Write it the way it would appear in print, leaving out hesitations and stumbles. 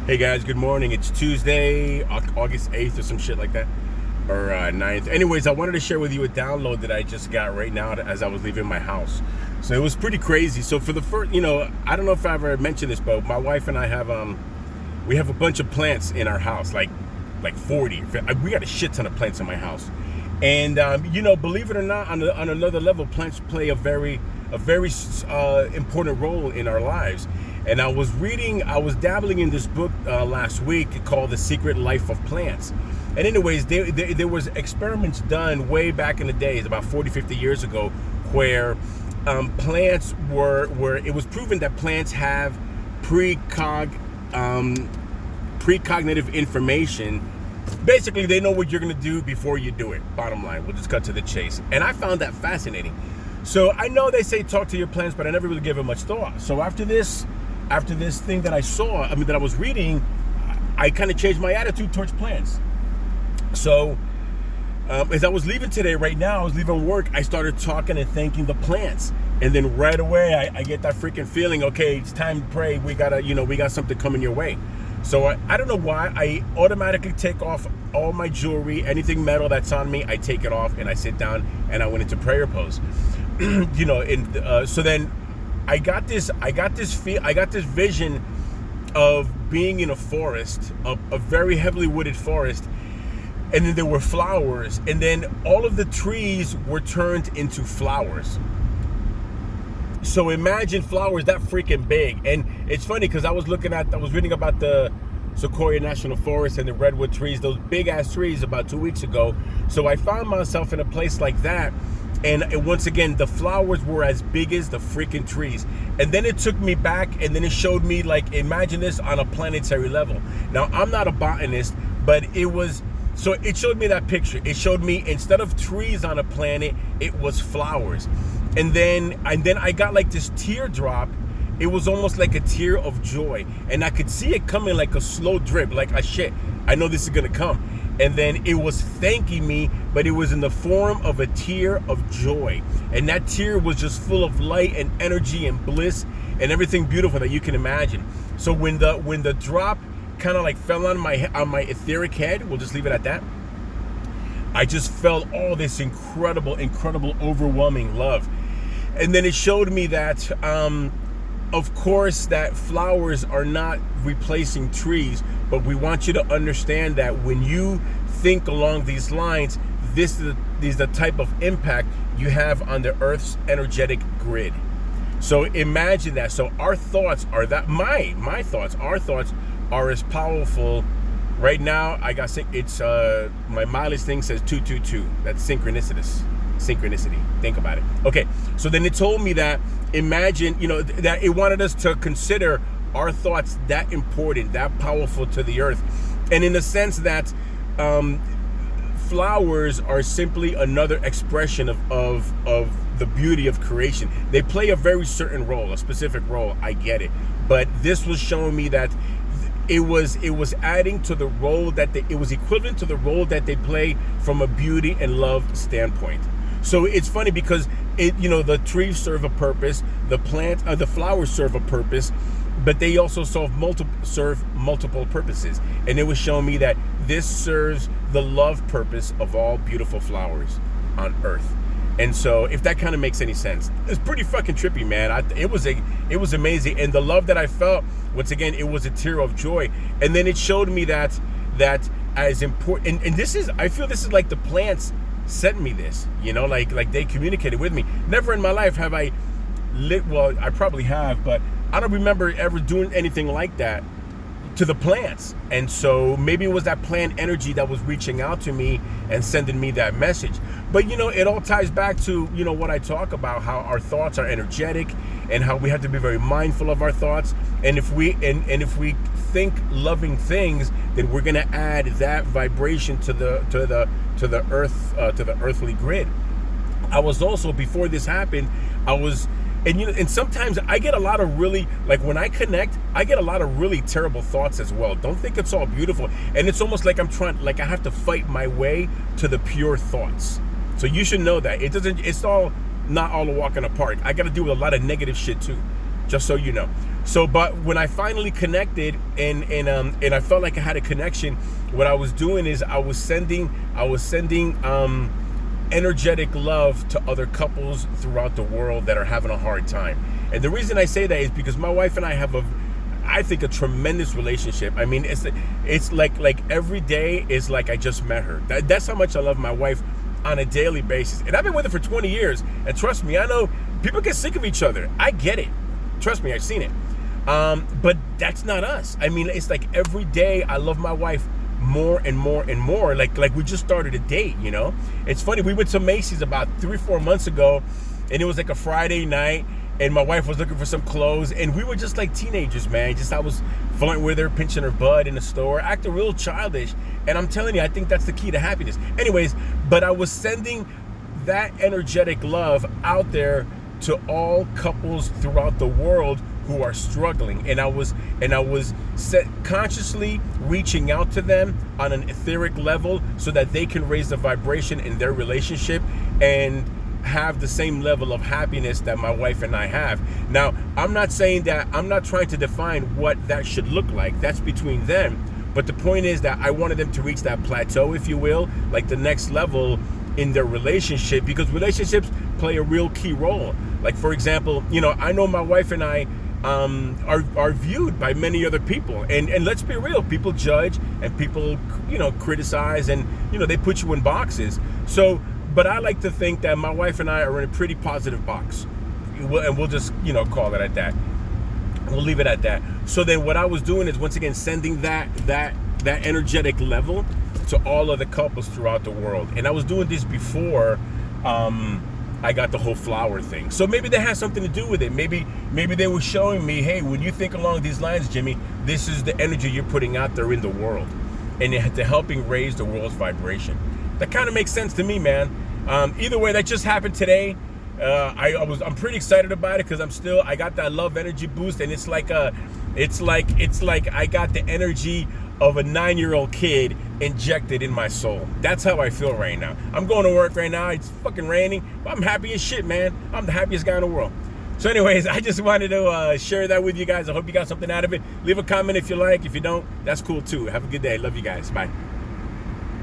Hey guys, good morning. It's Tuesday, August 8th or some shit like that, or 9th. Anyways, I wanted to share with you a download that I just got right now as I was leaving my house. So it was pretty crazy. So for the first, I don't know if I ever mentioned this, but my wife and I have we have a bunch of plants in our house, like 40. We got a shit ton of plants in my house. And believe it or not, on another level, plants play a very important role in our lives. And I was dabbling in this book last week called The Secret Life of Plants. And anyways, there was experiments done way back in the days, about 40, 50 years ago, where plants it was proven that plants have precognitive information. Basically, they know what you're going to do before you do it. Bottom line, we'll just cut to the chase. And I found that fascinating. So I know they say talk to your plants, but I never really gave it much thought. So after this thing that that I was reading, I kind of changed my attitude towards plants. So as I was leaving today, right now, I was leaving work, I started talking and thanking the plants. And then right away, I get that freaking feeling, okay, it's time to pray. We got something coming your way. So I don't know why, I automatically take off all my jewelry, anything metal that's on me, I take it off and I sit down and I went into prayer pose. So then I got this vision of being in a forest, a very heavily wooded forest, and then there were flowers, and then all of the trees were turned into flowers. So imagine flowers that freaking big. And it's funny because I was reading about the Sequoia National Forest and the redwood trees, those big ass trees, about 2 weeks ago. So I found myself in a place like that. And once again, the flowers were as big as the freaking trees. And then it took me back, and then it showed me, like, imagine this on a planetary level. Now, I'm not a botanist, but it showed me that picture. It showed me, instead of trees on a planet, it was flowers. And then I got like this teardrop. It was almost like a tear of joy. And I could see it coming like a slow drip, like, shit, I know this is gonna come. And then it was thanking me, but it was in the form of a tear of joy. And that tear was just full of light and energy and bliss and everything beautiful that you can imagine. So when the drop kind of like fell on my etheric head, we'll just leave it at that, I just felt all this incredible, overwhelming love. And then it showed me that, of course, that flowers are not replacing trees, but we want you to understand that when you think along these lines, this is the type of impact you have on the Earth's energetic grid. So imagine that. So our thoughts are that our thoughts are as powerful. Right now, it's my mileage thing says 222. That's synchronicity. Think about it. Okay, so then it told me that, imagine, that it wanted us to consider our thoughts that important, that powerful to the earth. And in the sense that flowers are simply another expression of the beauty of creation. They play a very certain role, a specific role, I get it. But this was showing me that it was adding to the role it was equivalent to the role that they play from a beauty and love standpoint. So it's funny because the trees serve a purpose, the flowers serve a purpose, but they also serve multiple purposes. And it was showing me that this serves the love purpose of all beautiful flowers on earth. And so if that kind of makes any sense, it's pretty fucking trippy, man. It was amazing. And the love that I felt, once again, it was a tear of joy. And then it showed me that as important, and I feel this is like the plants sent me this, like they communicated with me. Never in my life have I I probably have, but I don't remember ever doing anything like that to the plants. And so maybe it was that plant energy that was reaching out to me and sending me that message. But it all ties back to what I talk about, how our thoughts are energetic and how we have to be very mindful of our thoughts. And if we think loving things, then we're going to add that vibration to the earth, to the earthly grid. I was also, before this happened, and sometimes I get a lot of really, like, when I connect, I get a lot of really terrible thoughts as well. Don't think it's all beautiful. And it's almost like I have to fight my way to the pure thoughts. So you should know that it's not all a walk in the park. I got to deal with a lot of negative shit too. just so you know. So, but when I finally connected and I felt like I had a connection, what I was doing is I was sending energetic love to other couples throughout the world that are having a hard time. And the reason I say that is because my wife and I have I think a tremendous relationship. I mean, it's like every day is like I just met her. That's how much I love my wife on a daily basis. And I've been with her for 20 years. And trust me, I know people get sick of each other. I get it. Trust me, I've seen it. But that's not us. I mean, it's like every day I love my wife more and more and more. Like we just started a date, you know? It's funny, we went to Macy's about 3-4 months ago, and it was like a Friday night, and my wife was looking for some clothes, and we were just like teenagers, man. I was flirting with her, pinching her butt in the store, acting real childish. And I'm telling you, I think that's the key to happiness. Anyways, but I was sending that energetic love out there to all couples throughout the world who are struggling, and I was consciously reaching out to them on an etheric level so that they can raise the vibration in their relationship and have the same level of happiness that my wife and I have. Now, I'm not trying to define what that should look like. That's between them. But the point is that I wanted them to reach that plateau, if you will, like the next level in their relationship, because relationships play a real key role. Like, for example, you know, I know my wife and I are viewed by many other people, and let's be real, people judge and people, you know, criticize, and, you know, they put you in boxes. So, but I like to think that my wife and I are in a pretty positive box, and we'll just, you know, call it at that. We'll leave it at that. So then what I was doing is, once again, sending that energetic level to all of the couples throughout the world. And I was doing this before I got the whole flower thing. So maybe that has something to do with it. Maybe they were showing me, hey, when you think along these lines, Jimmy, this is the energy you're putting out there in the world, and they're helping raise the world's vibration. That kind of makes sense to me, man. Either way, that just happened today. I'm pretty excited about it, because I got that love energy boost, and it's like I got the energy of a 9-year-old kid injected in my soul. That's how I feel right now. I'm going to work right now. It's fucking raining, but I'm happy as shit, man. I'm the happiest guy in the world. So anyways, I just wanted to share that with you guys. I hope you got something out of it. Leave a comment if you like. If you don't, that's cool too. Have a good day. Love you guys. Bye.